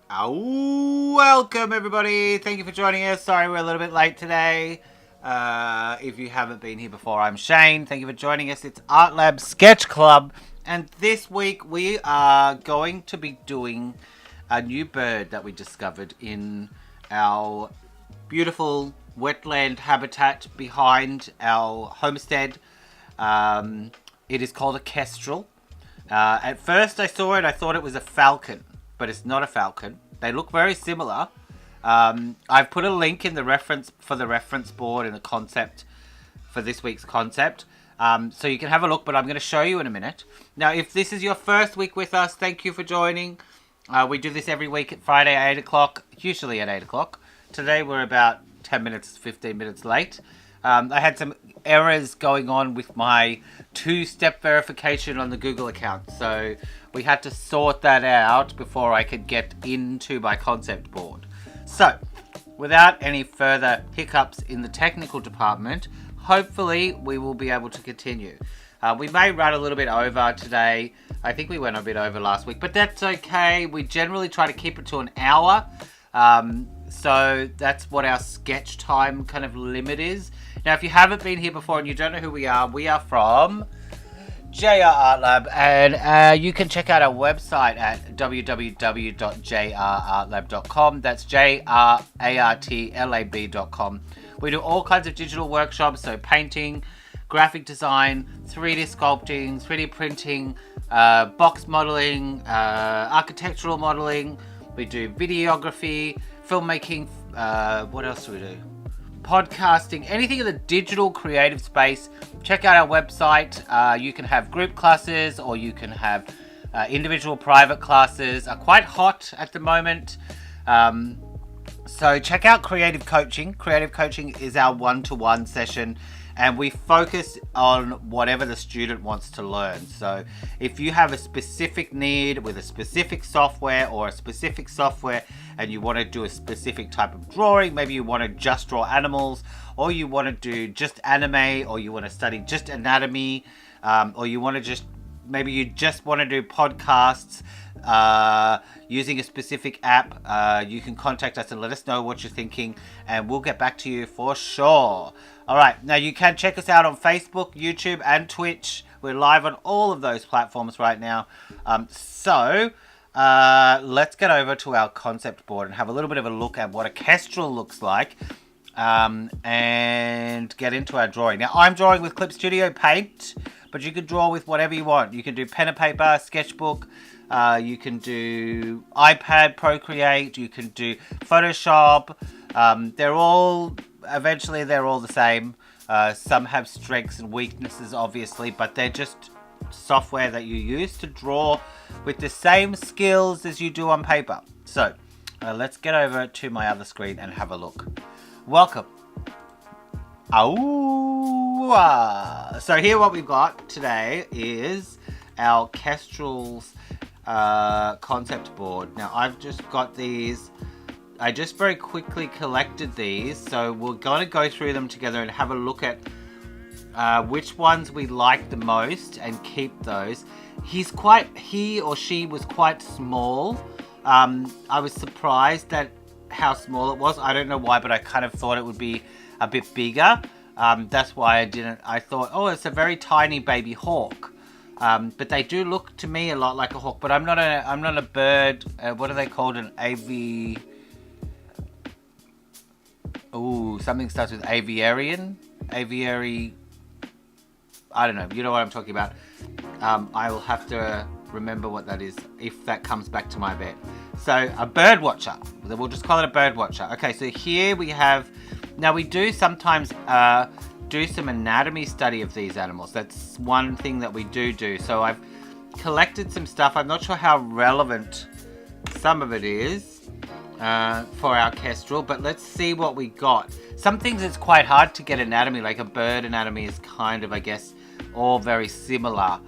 Welcome everybody. Thank you for joining us. Sorry we're a little bit late today. If you haven't been here before, I'm Shane. Thank you for joining us. It's Art Lab Sketch Club, and this week we are going to be doing a new bird that we discovered in our beautiful wetland habitat behind our homestead. It is called a kestrel. At first I saw it, I thought it was a falcon, but it's not a falcon. They look very similar. I've put a link in the reference board in the concept for this week's concept. So you can have a look, but I'm going to show you in a minute. Now, if this is your first week with us, thank you for joining. We do this every week at Friday at 8 o'clock, usually at 8 o'clock. Today we're about 10 minutes, 15 minutes late. I had some errors going on with my two-step verification on the Google account. So we had to sort that out before I could get into my concept board. So, without any further hiccups in the technical department, hopefully we will be able to continue. We may run a little bit over today. I think we went a bit over last week, but that's okay. We generally try to keep it to an hour. So that's what our sketch time kind of limit is. Now, if you haven't been here before and you don't know who we are from JR Art Lab, and you can check out our website at www.jrartlab.com. That's JRARTLAB.com. We do all kinds of digital workshops, so painting, graphic design, 3D sculpting, 3D printing, box modeling, architectural modeling. We do videography, filmmaking, what else do we do? Podcasting, anything in the digital creative space. Check out our website. You can have group classes or you can have individual private classes. Are quite hot at the moment. So check out Creative Coaching. Creative Coaching is our one-to-one session, and we focus on whatever the student wants to learn. So if you have a specific need with a specific software or a specific software and you want to do a specific type of drawing, maybe you want to just draw animals, or you want to do just anime, or you want to study just anatomy, or you want to just, maybe you just want to do podcasts using a specific app, you can contact us and let us know what you're thinking, and we'll get back to you for sure. All right, now you can check us out on Facebook, YouTube, and Twitch. We're live on all of those platforms right now. So let's get over to our concept board and have a little bit of a look at what a kestrel looks like, and get into our drawing. Now, I'm drawing with Clip Studio Paint, but you can draw with whatever you want. You can do pen and paper, sketchbook, you can do iPad, Procreate, you can do Photoshop. Eventually they're all the same. Some have strengths and weaknesses, obviously, but they're just software that you use to draw with the same skills as you do on paper. So let's get over to my other screen and have a look. Welcome. So here what we've got today is our kestrels concept board. Now I've just got these. I just very quickly collected these, so we're going to go through them together and have a look at which ones we like the most and keep those. He or she was quite small. I was surprised at how small it was. I don't know why, but I kind of thought it would be a bit bigger. That's why I didn't. I thought, oh, it's a very tiny baby hawk. But they do look to me a lot like a hawk. But I'm not a bird. What are they called? An avi. Ooh, something starts with aviarian. Aviary. I don't know. You know what I'm talking about. I will have to remember what that is if that comes back to my bed. So a bird watcher. We'll just call it a bird watcher. Okay, so here we have. Now we do sometimes do some anatomy study of these animals. That's one thing that we do. So I've collected some stuff. I'm not sure how relevant some of it is for our kestrel, but let's see what we got. Some things it's quite hard to get anatomy, like a bird anatomy is kind of, I guess, all very similar.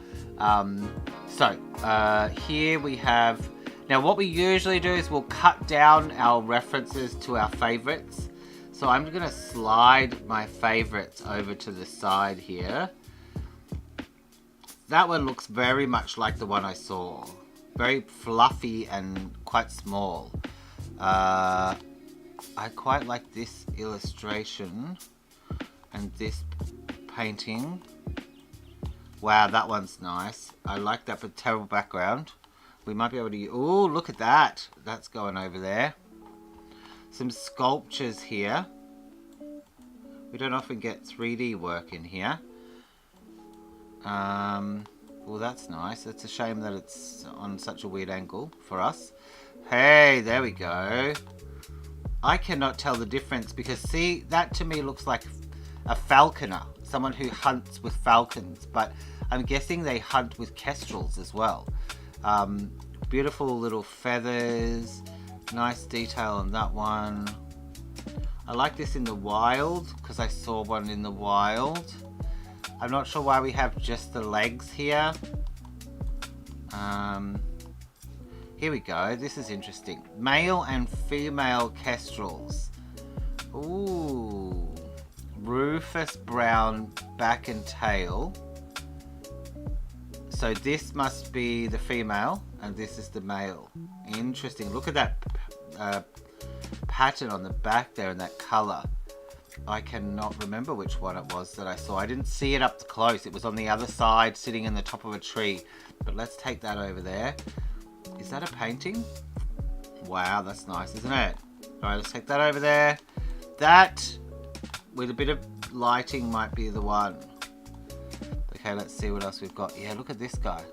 Here we have, now what we usually do is we'll cut down our references to our favorites. So I'm going to slide my favorites over to the side here. That one looks very much like the one I saw. very fluffy and quite small. I quite like this illustration and this painting. Wow, that one's nice. I like that, but terrible background. We might be able to... Oh, look at that. That's going over there. Some sculptures here. We don't often get 3D work in here. Well, that's nice. It's a shame that it's on such a weird angle for us. Hey, there we go. I cannot tell the difference because, see, that to me looks like a falconer. Someone who hunts with falcons. But I'm guessing they hunt with kestrels as well. Beautiful little feathers. Nice detail on that one. I like this in the wild because I saw one in the wild. I'm not sure why we have just the legs here. Here we go. This is interesting. Male and female kestrels. Ooh. Rufus brown back and tail. So this must be the female and this is the male. Interesting. Look at that pattern on the back there and that color. I cannot remember which one it was that I saw. I didn't see it up close. It was on the other side, sitting in the top of a tree. But let's take that over there. Is that a painting? Wow, that's nice, isn't it? All right, let's take that over there. That, with a bit of lighting, might be the one. Okay, let's see what else we've got. Yeah, look at this guy.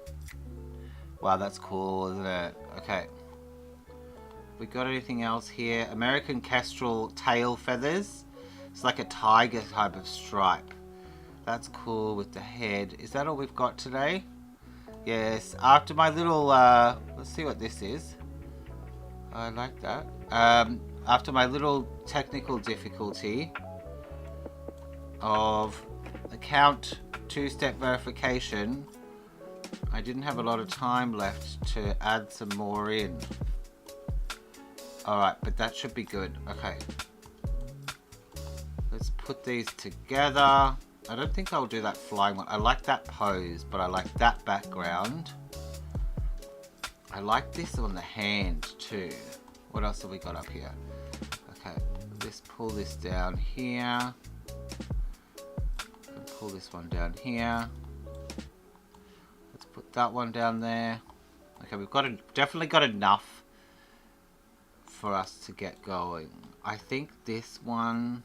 Wow, that's cool, isn't it? Okay. We got anything else here? American kestrel tail feathers. It's like a tiger type of stripe. That's cool with the head. Is that all we've got today? Yes. After my little... let's see what this is. I like that. After my little technical difficulty of account two-step verification, I didn't have a lot of time left to add some more in. Alright, but that should be good. Okay. Let's put these together. I don't think I'll do that flying one. I like that pose, but I like that background. I like this on the hand too. What else have we got up here? Okay, let's pull this down here. And pull this one down here. Let's put that one down there. Okay, we've got definitely got enough for us to get going. I think this one...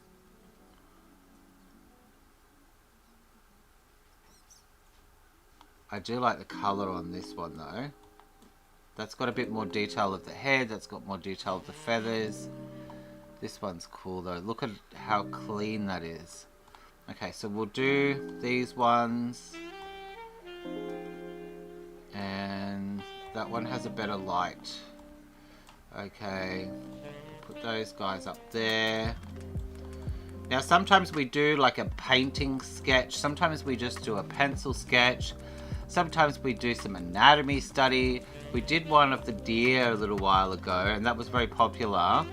I do like the colour on this one though. That's got a bit more detail of the head. That's got more detail of the feathers. This one's cool though. Look at how clean that is. Okay, so we'll do these ones. And that one has a better light. Okay, put those guys up there. Now sometimes we do like a painting sketch. Sometimes we just do a pencil sketch. Sometimes we do some anatomy study. We did one of the deer a little while ago and that was very popular.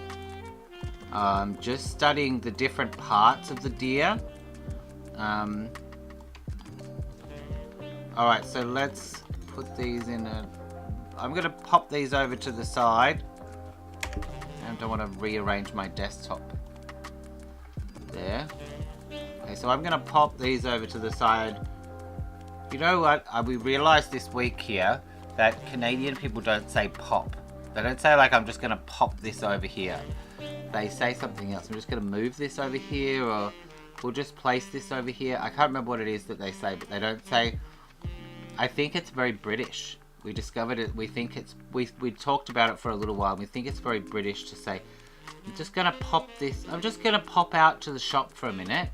Just studying the different parts of the deer. Alright, so let's put these in a... I'm going to pop these over to the side. I don't want to rearrange my desktop. There. Okay, so I'm going to pop these over to the side. You know what? We realised this week here that Canadian people don't say pop. They don't say like, I'm just going to pop this over here. They say something else. I'm just going to move this over here, or we'll just place this over here. I can't remember what it is that they say, but they don't say... I think it's very British. We discovered it. We think it's... We talked about it for a little while. We think it's very British to say, I'm just going to pop this... I'm just going to pop out to the shop for a minute.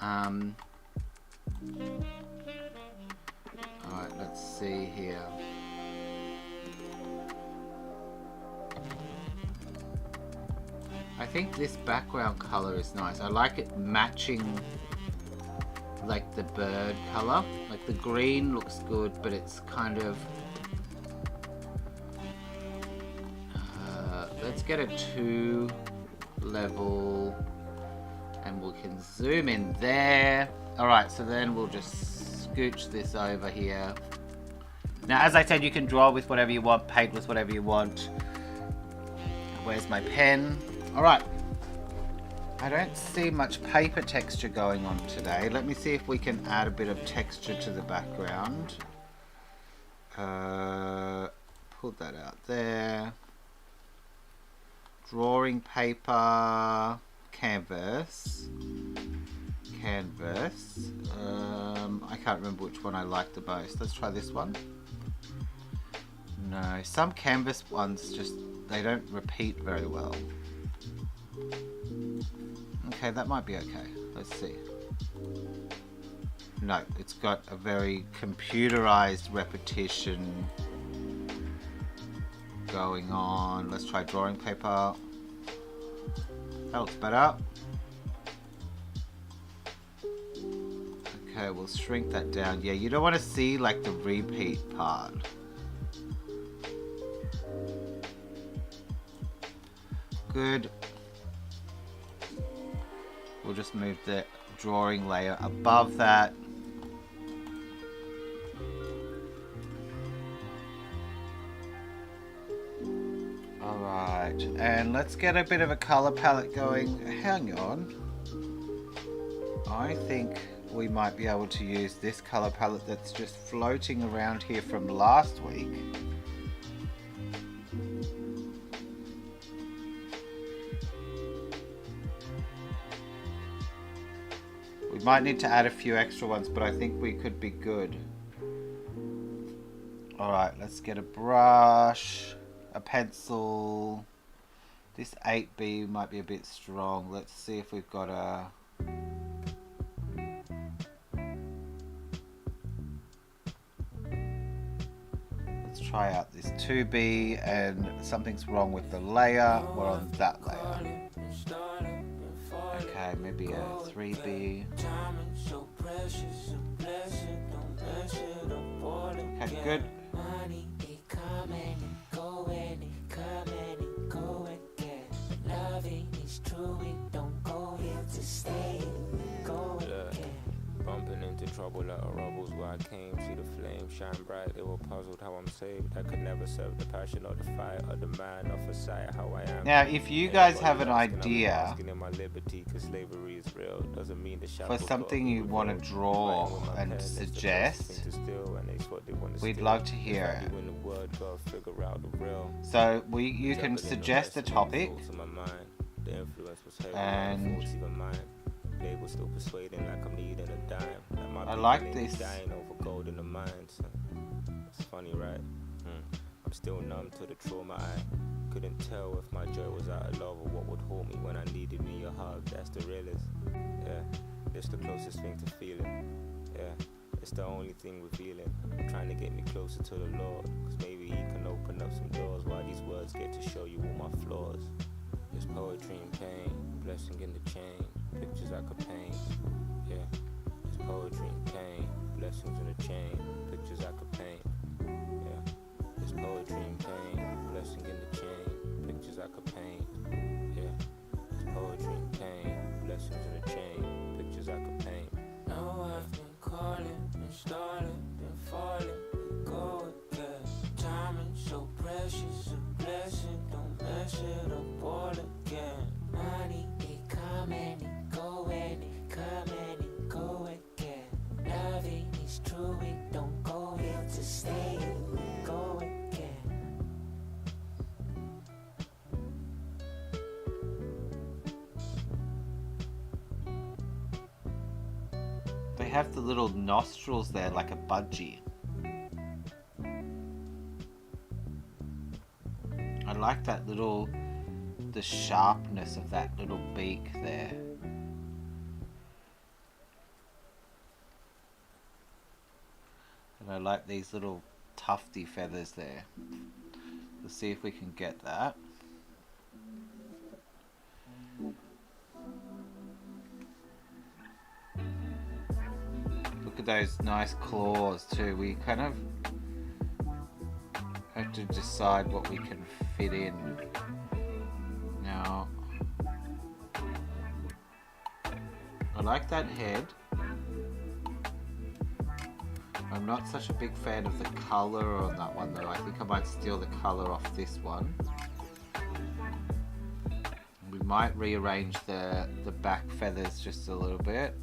Alright, let's see here. I think this background color is nice. I like it matching like the bird color. Like the green looks good, but it's kind of... let's get a 2 level and we can zoom in there. Alright, so then we'll just scooch this over here. Now, as I said, you can draw with whatever you want, paint with whatever you want. Where's my pen? Alright. I don't see much paper texture going on today. Let me see if we can add a bit of texture to the background. Pull that out there. Drawing paper, canvas. I can't remember which one I like the most. Let's try this one. No, some canvas ones just, they don't repeat very well. Okay, that might be okay. Let's see. No, it's got a very computerized repetition going on. Let's try drawing paper. That looks better. Okay, we'll shrink that down. Yeah, you don't want to see like the repeat part. Good. We'll just move the drawing layer above that. Alright, and let's get a bit of a color palette going. Hang on. I think we might be able to use this color palette that's just floating around here from last week. We might need to add a few extra ones, but I think we could be good. Alright, let's get a brush, a pencil. This 8B might be a bit strong. Let's see if we've got a... Let's try out this 2B, and something's wrong with the layer. We're on that layer. Okay, maybe a 3B. Okay, good. Bumping into trouble at a rubbles where I came. See the flame shine bright. They were puzzled how I'm saved. I could never serve the passion or the fight or the man or for sight how I am. Now, if you guys have an idea for something you want to draw and suggest, we'd love to hear it. So you can suggest a topic, and they were still persuading like I'm needing a dime. I like this. Dying over gold in the mines. It's funny, right? I'm still numb to the trauma. I couldn't tell if my joy was out of love or what would haunt me when I needed me a hug. That's the realest. Yeah, it's the closest thing to feeling. Yeah, it's the only thing revealing. Trying to get me closer to the Lord, cause maybe He can open up some doors while these words get to show you all my flaws. There's poetry and pain, blessing in the chain. Pictures I could paint, yeah. There's poetry and pain, blessings in a chain. Pictures I could paint, yeah. There's poetry and pain, blessing in the chain. Pictures I could paint, yeah. There's poetry and pain, blessings in a chain. Pictures I could paint. Now I've been calling, been starting, been falling. We go again. Timing so precious, a blessing. Don't mess it up all again. Money, it come and it go and it come and it go again. Loving is true, it don't go here to stay. It go again. they have the little nostrils there like a budgie. I like that little, the sharpness of that little beak there. And I like these little tufty feathers there. Let's see if we can get that. Look at those nice claws too. We kind of have to decide what we can fit in. Now, I like that head. I'm not such a big fan of the colour on that one though. I think I might steal the colour off this one. We might rearrange the back feathers just a little bit.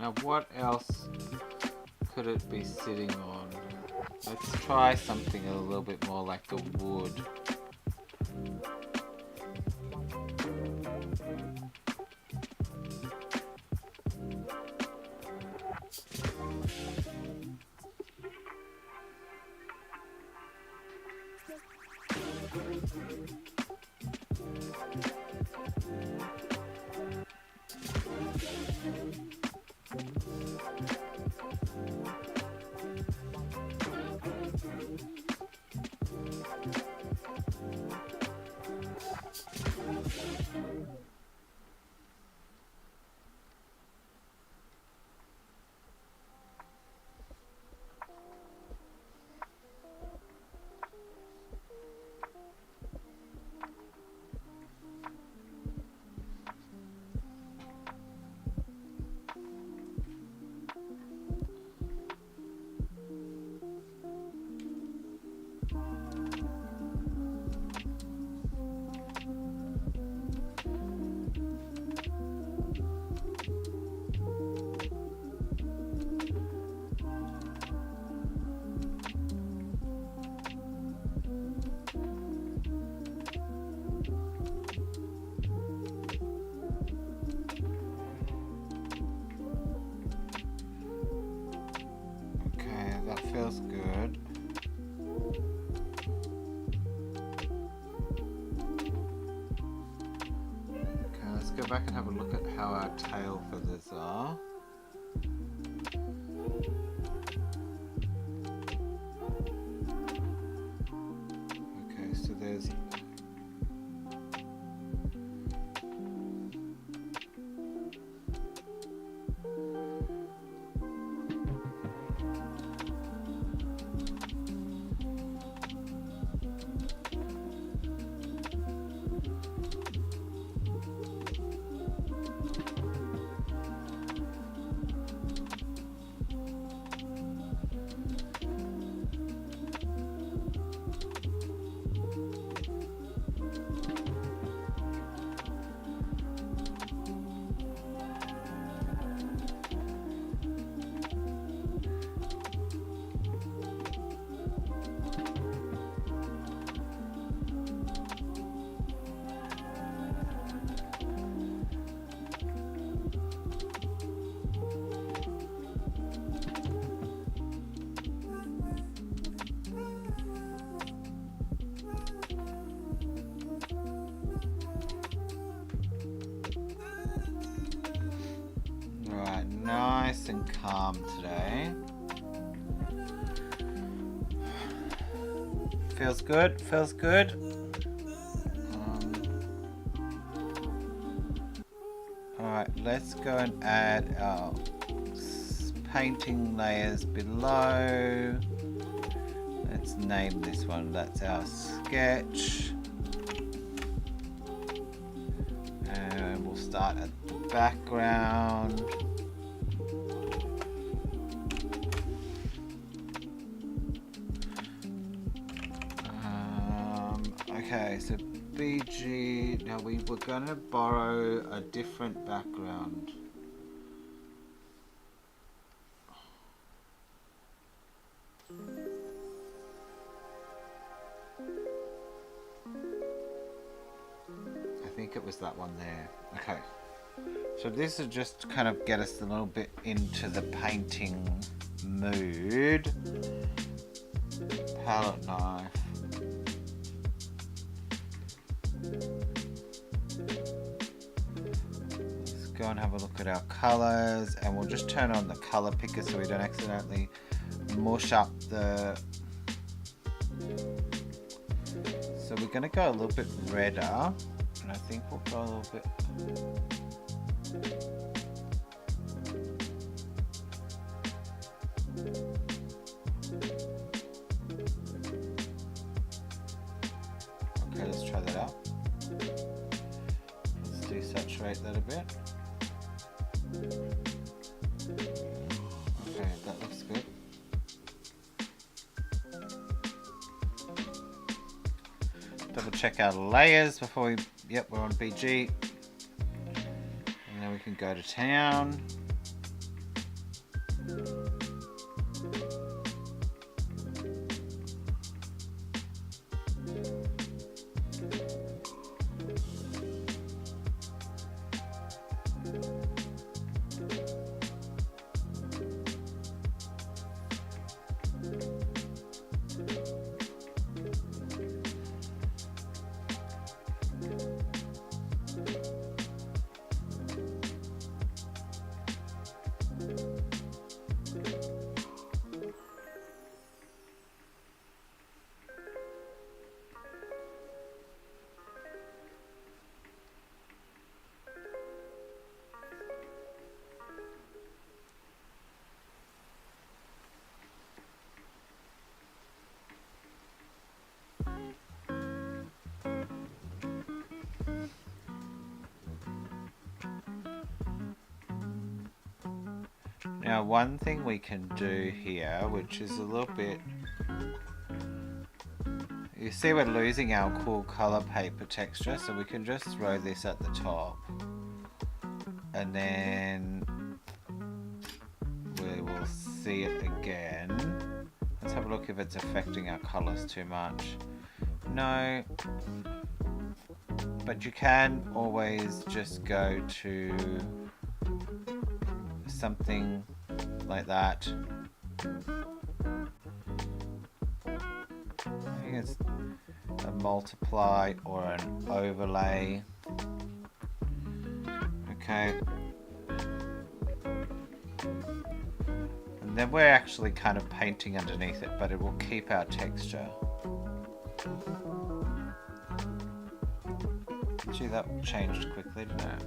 Now what else could it be sitting on? Let's try something a little bit more like the wood. Feels good. Okay, let's go back and have a look at how our tail feathers are. Okay, so there's nice and calm today. Feels good, feels good. Alright, let's go and add our painting layers below. Let's name this one. That's our sketch. And we'll start at the background. Okay, so BG, now we were going to borrow a different background. I think it was that one there. Okay. So this will just kind of get us a little bit into the painting mood. Palette knife. Let's go and have a look at our colors, and we'll just turn on the color picker so we don't accidentally mush up the... So we're going to go a little bit redder, and I think we'll go a little bit... Okay, let's try that out. Let's desaturate that a bit. Okay, that looks good. Double check our layers before we... Yep, we're on BG. And then we can go to town. Now one thing we can do here, which is a little bit... You see we're losing our cool color paper texture, so we can just throw this at the top. And then we will see it again. Let's have a look if it's affecting our colors too much. No. But you can always just go to something like that. I think it's a multiply or an overlay. Okay. And then we're actually kind of painting underneath it, but it will keep our texture. Gee, that changed quickly, didn't it?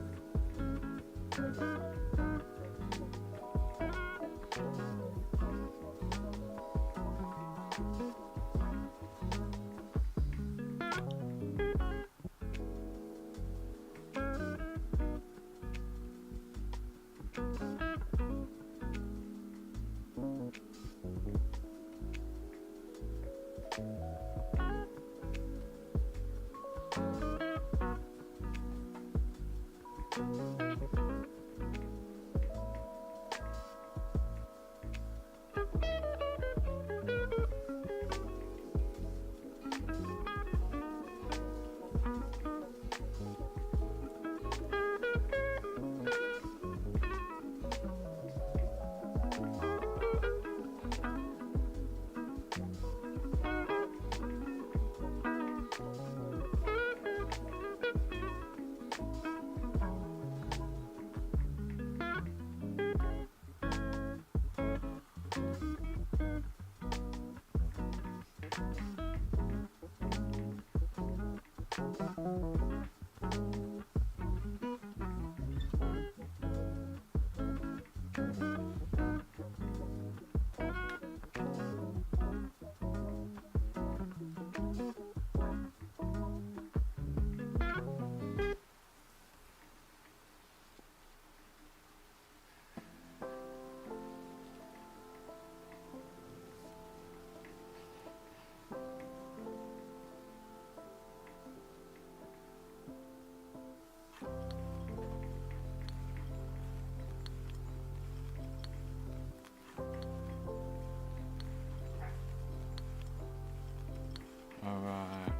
Alright,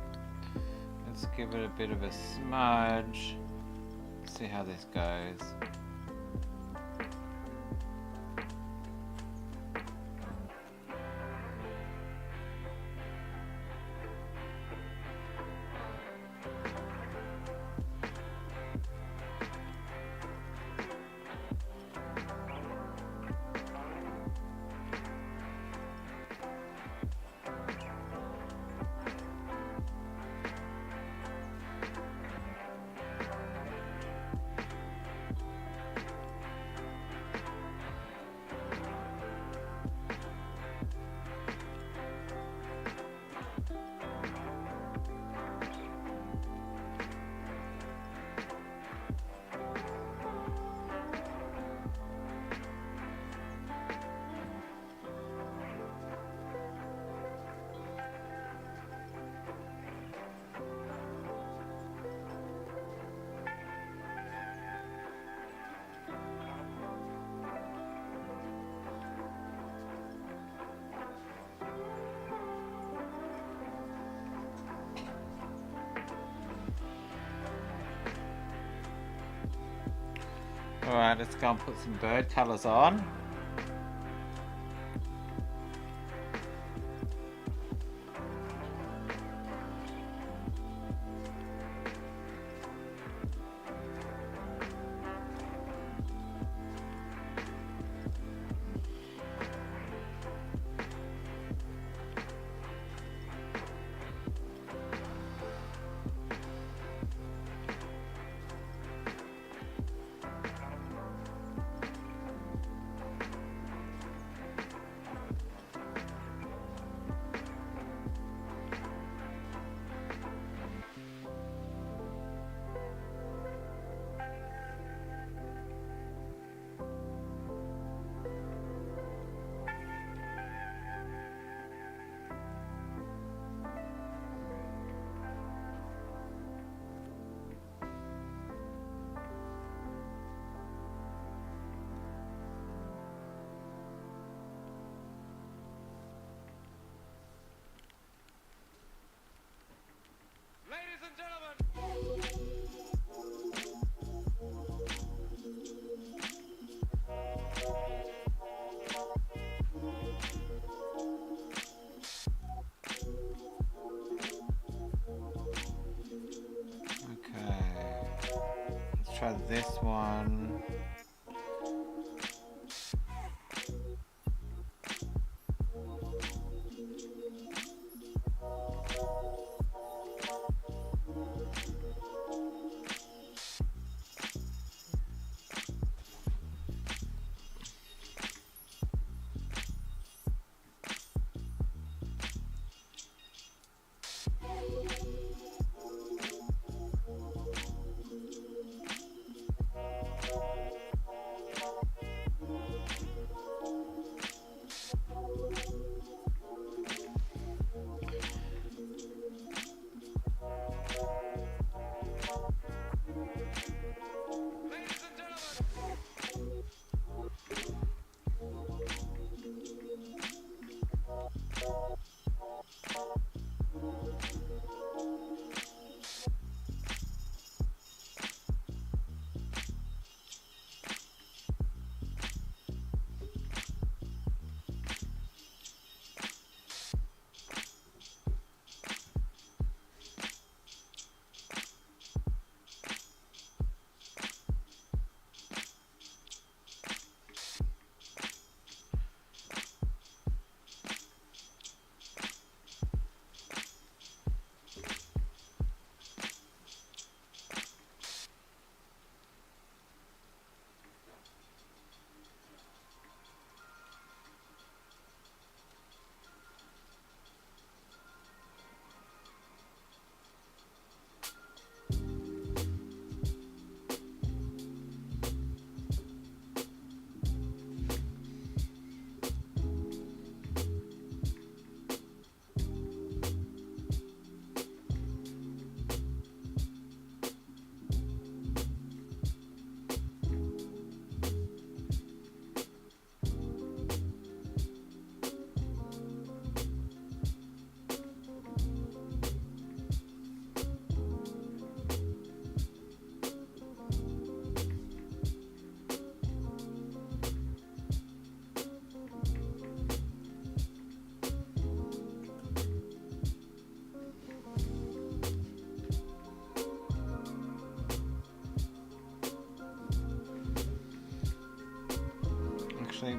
let's give it a bit of a smudge. See how this goes. Alright, let's go and put some bird colours on. Try this one.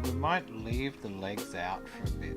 we might leave the legs out for a bit.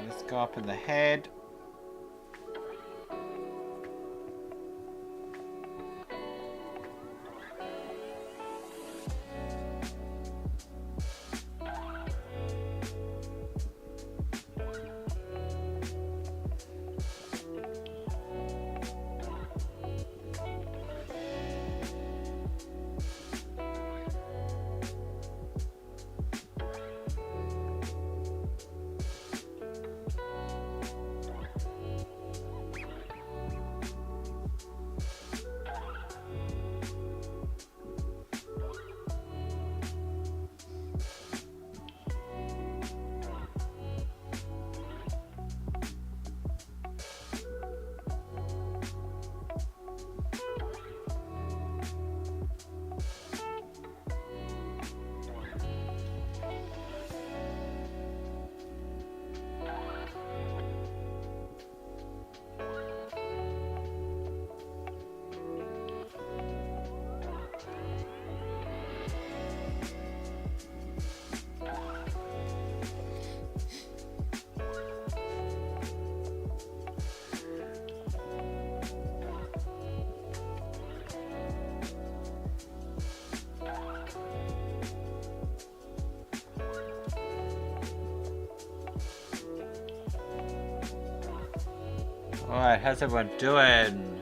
Let's go up in the head. Alright, how's everyone doing?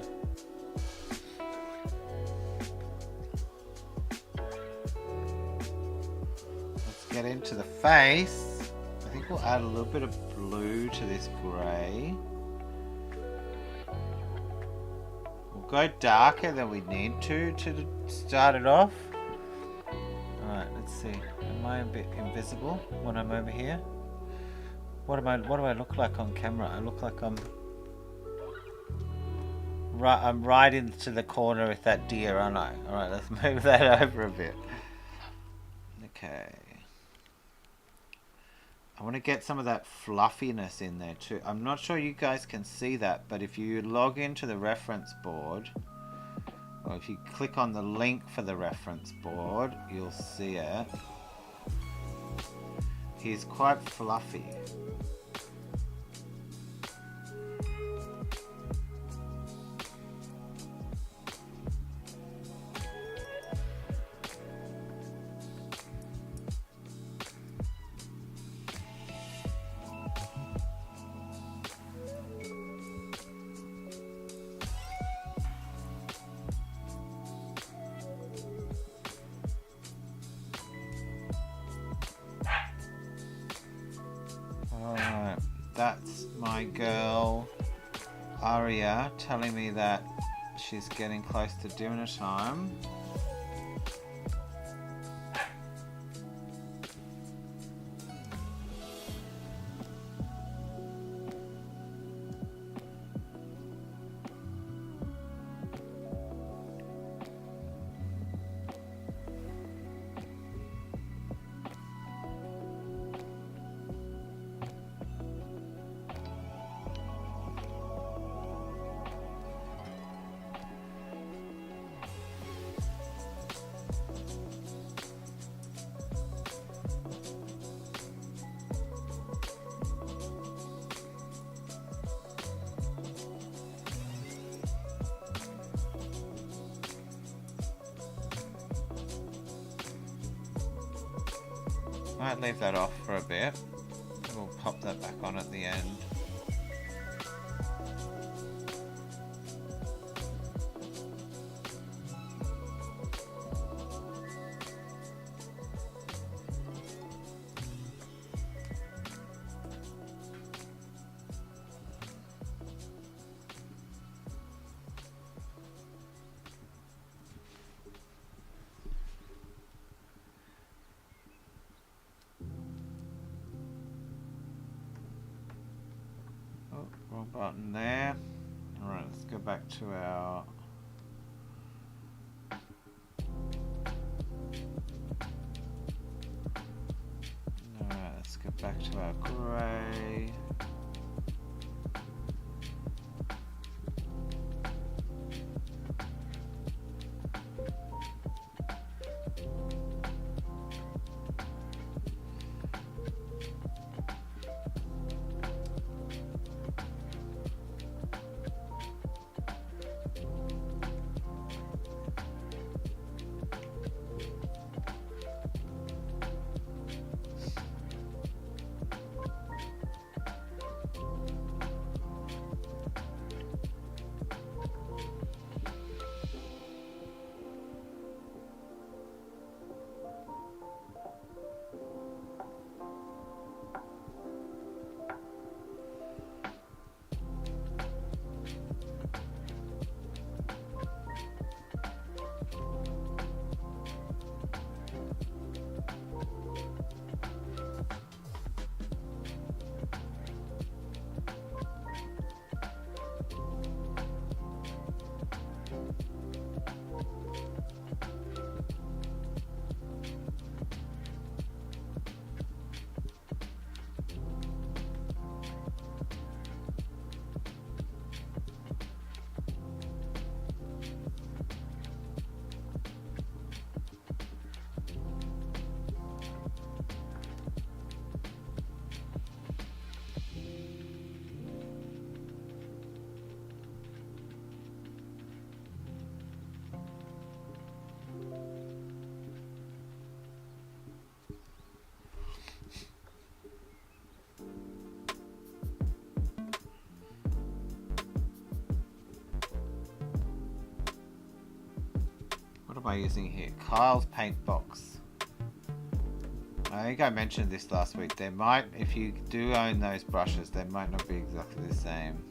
Let's get into the face. I think we'll add a little bit of blue to this grey. We'll go darker than we need to start it off. Alright, let's see. Am I a bit invisible when I'm over here? What do I look like on camera? I look like I'm right into the corner with that deer, aren't I? Alright, let's move that over a bit. Okay. I want to get some of that fluffiness in there too. I'm not sure you guys can see that, but if you log into the reference board, or if you click on the link for the reference board, you'll see it. He's quite fluffy. Alright, that's my girl Aria telling me that she's getting close to dinner time. Might leave that off for a bit. We'll pop that back on at the end. Wrong button there. Alright, let's go back to our Alright, let's go back to our grey. What am I using here? Kyle's paint box. I think I mentioned this last week. There might, if you do own those brushes, they might not be exactly the same.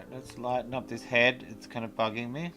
Let's lighten up this head. It's kind of bugging me.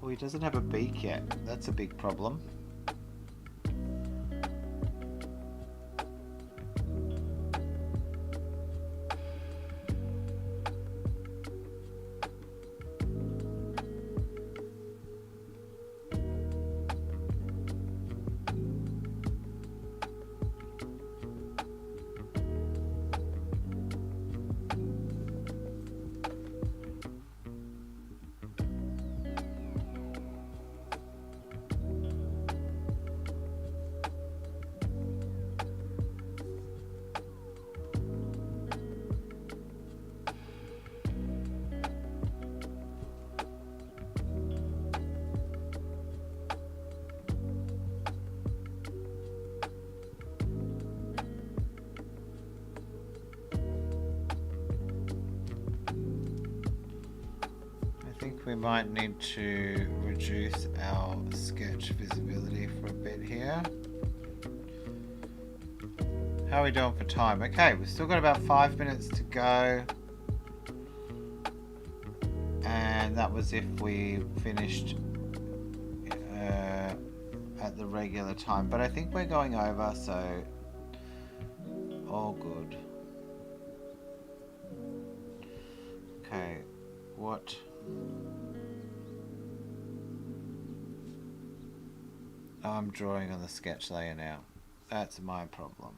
He doesn't have a beak yet. That's a big problem. we might need to reduce our sketch visibility for a bit here. How are we doing for time? Okay, we've still got about 5 minutes to go. And that was if we finished at the regular time. But I think we're going over, so all good. Okay, what? Oh, I'm drawing on the sketch layer now. That's my problem.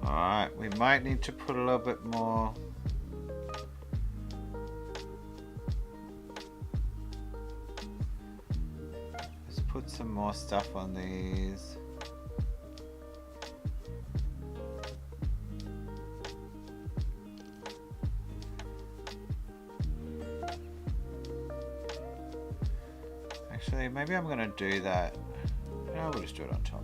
Alright, we might need to put a little bit more. Let's put some more stuff on these. Actually, maybe I'm going to do that. No, we'll just do it on top.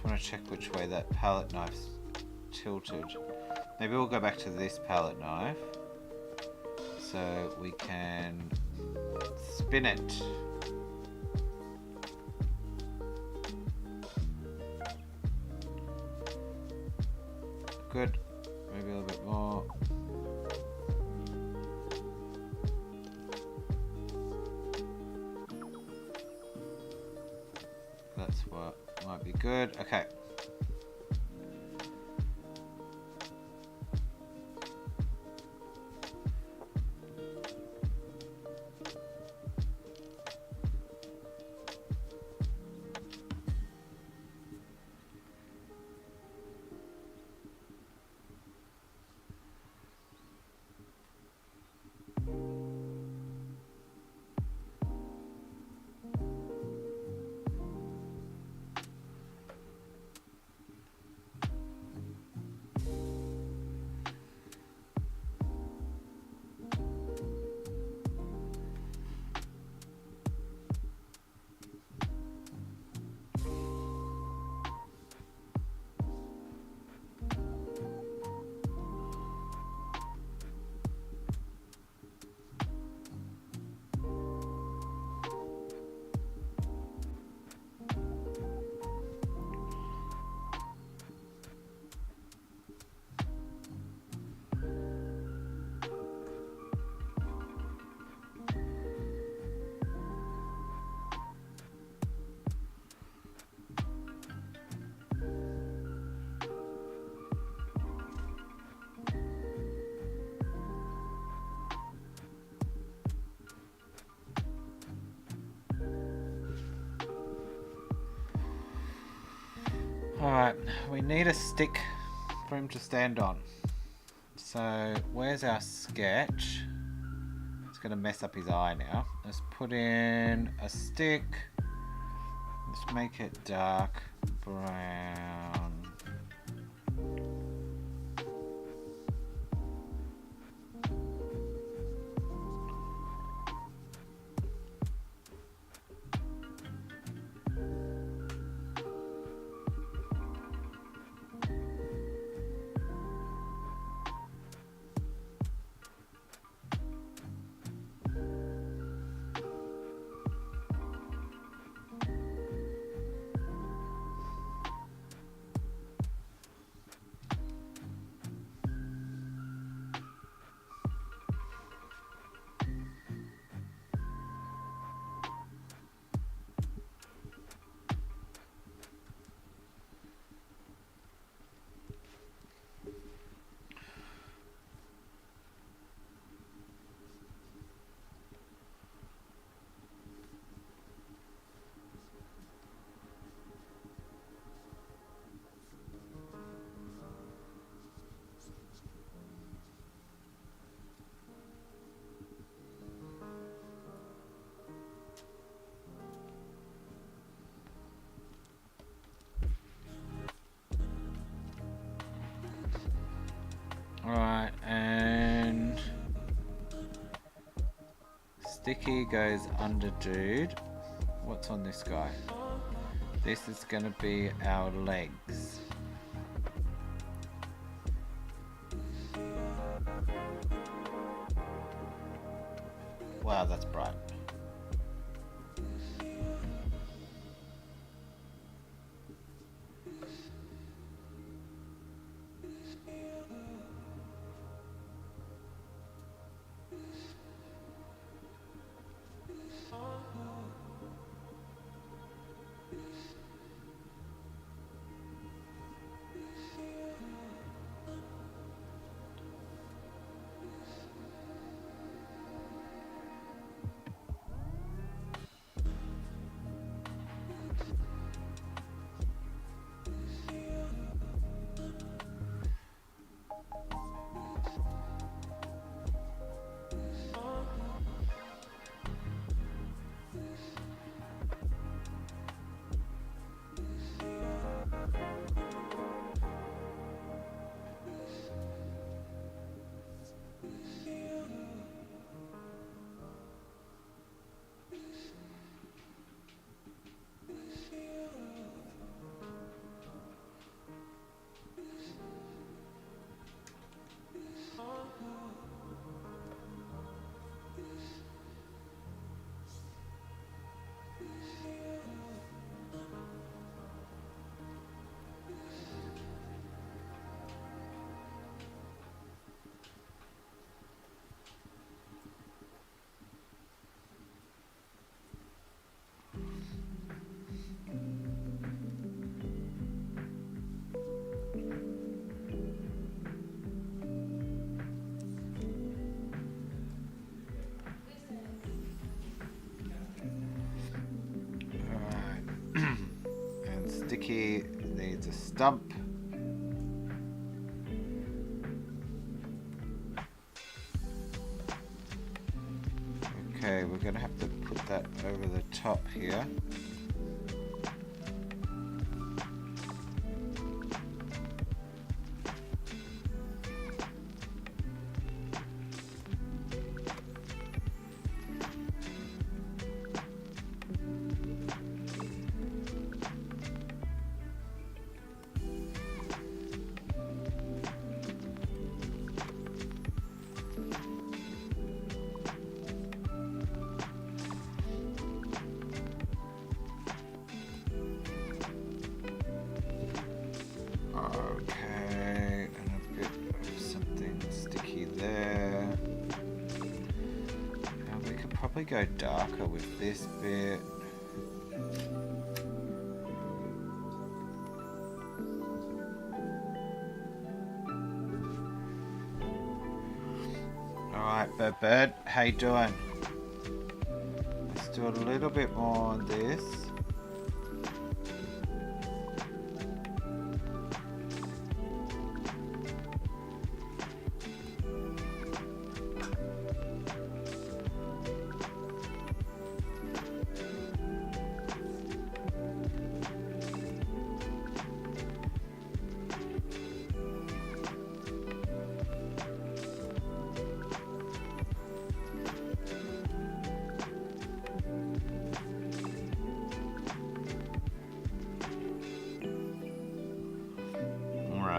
I want to check which way that palette knife's tilted. Maybe we'll go back to this palette knife so we can spin it. Good. Maybe a little bit more. That's what might be good. Okay. we need a stick for him to stand on. So where's our sketch? It's going to mess up his eye now. Let's put in a stick. Let's make it dark brown. Alright, and sticky goes under dude. What's on this guy? This is going to be our legs. Wow, that's bright. Sticky needs a stump. Okay, we're going to have to put that over the top here. Okay, and a bit of something sticky there. Now we could probably go darker with this bit. Alright, Bird, how you doing? Let's do a little bit more on this.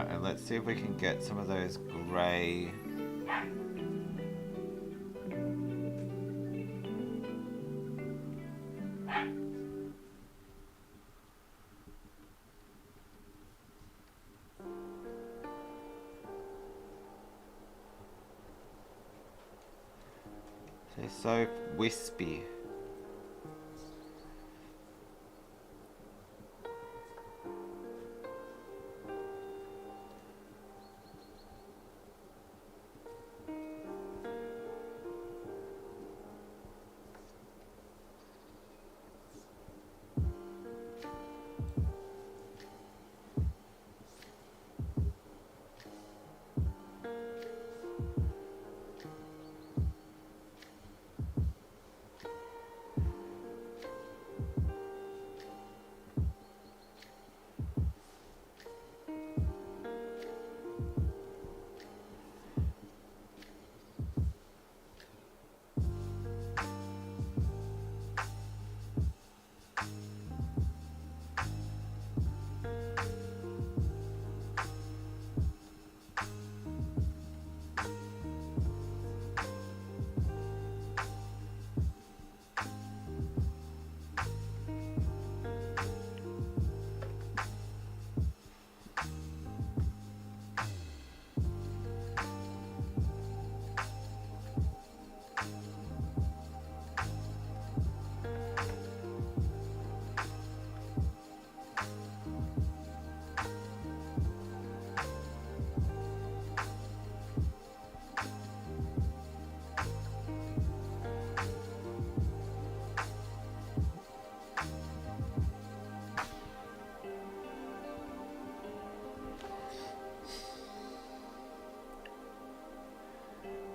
Alright, and let's see if we can get some of those grey. They're so wispy.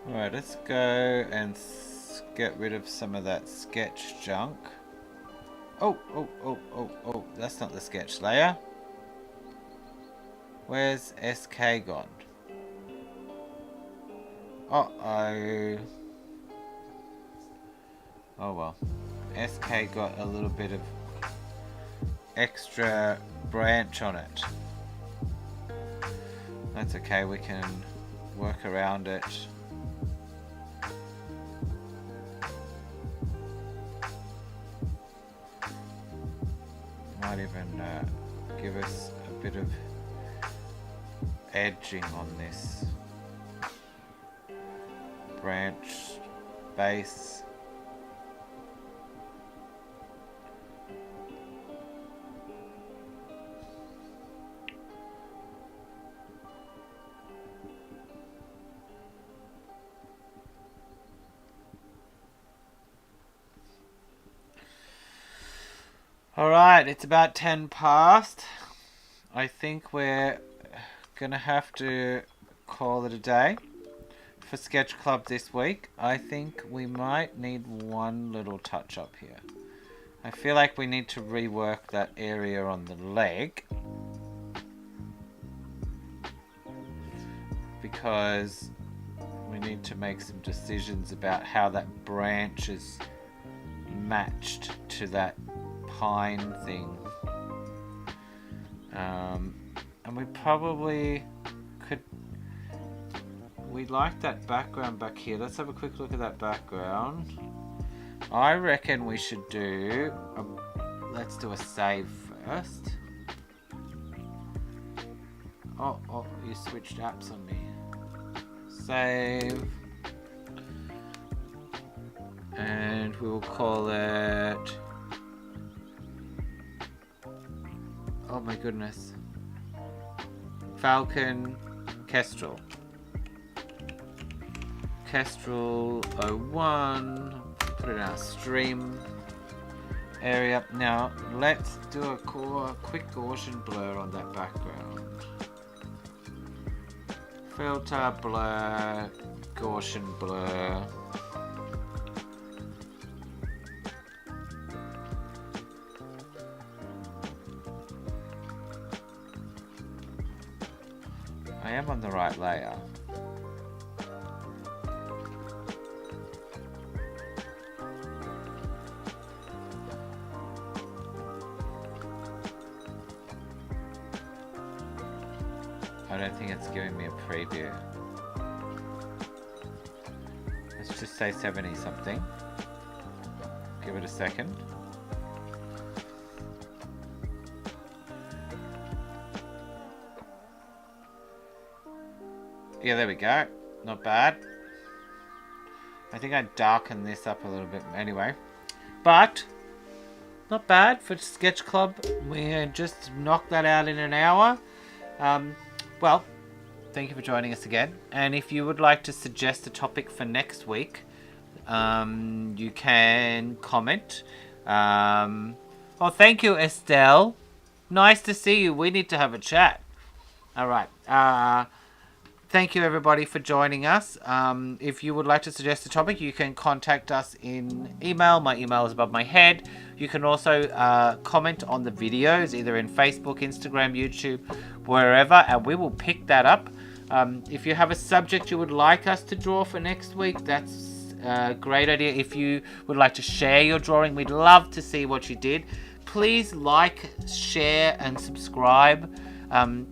Alright, let's go and get rid of some of that sketch junk. Oh, that's not the sketch layer. Where's SK gone? Uh-oh. Oh well. SK got a little bit of extra branch on it. That's okay, we can work around it. Might even give us a bit of edging on this branch base. Alright, it's about 10 past. I think we're gonna have to call it a day for Sketch Club this week. I think we might need one little touch up here. I feel like we need to rework that area on the leg, because we need to make some decisions about how that branch is matched to that pine thing. And we probably could... We like that background back here. Let's have a quick look at that background. I reckon we should do... let's do a save first. Oh, you switched apps on me. Save. And we will call it... Oh my goodness. Falcon Kestrel. Kestrel 01. Put it in our stream area. Now let's do a quick Gaussian blur on that background. Filter, blur, Gaussian blur. I am on the right layer. I don't think it's giving me a preview. Let's just say 70 something. Give it a second. Yeah, there we go. Not bad. I think I darken this up a little bit anyway. But not bad for Sketch Club. We just knocked that out in an hour. Well, thank you for joining us again. And if you would like to suggest a topic for next week, you can comment. Oh, thank you, Estelle. Nice to see you. We need to have a chat. All right. Thank you, everybody, for joining us. If you would like to suggest a topic, you can contact us in email. My email is above my head. You can also comment on the videos, either in Facebook, Instagram, YouTube, wherever, and we will pick that up. If you have a subject you would like us to draw for next week, that's a great idea. If you would like to share your drawing, we'd love to see what you did. Please like, share, and subscribe.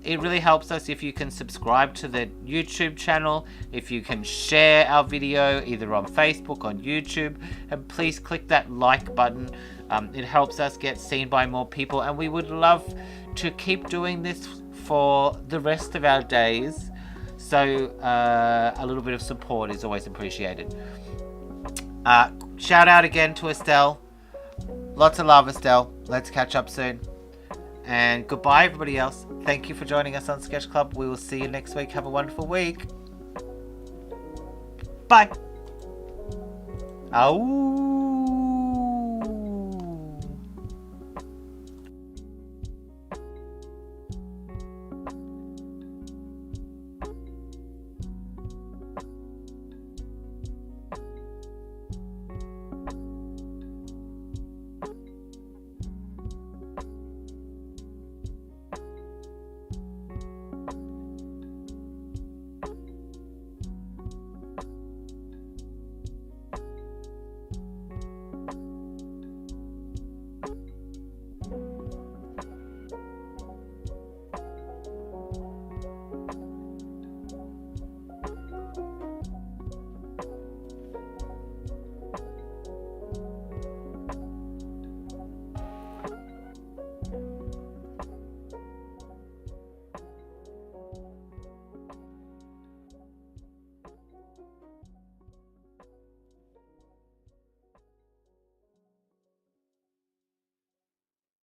It really helps us if you can subscribe to the YouTube channel, if you can share our video either on Facebook, on YouTube, and please click that like button. It helps us get seen by more people, and we would love to keep doing this for the rest of our days. So a little bit of support is always appreciated. Shout out again to Estelle. Lots of love, Estelle. Let's catch up soon. And goodbye, everybody else. Thank you for joining us on Sketch Club. We will see you next week. Have a wonderful week. Bye. Ow.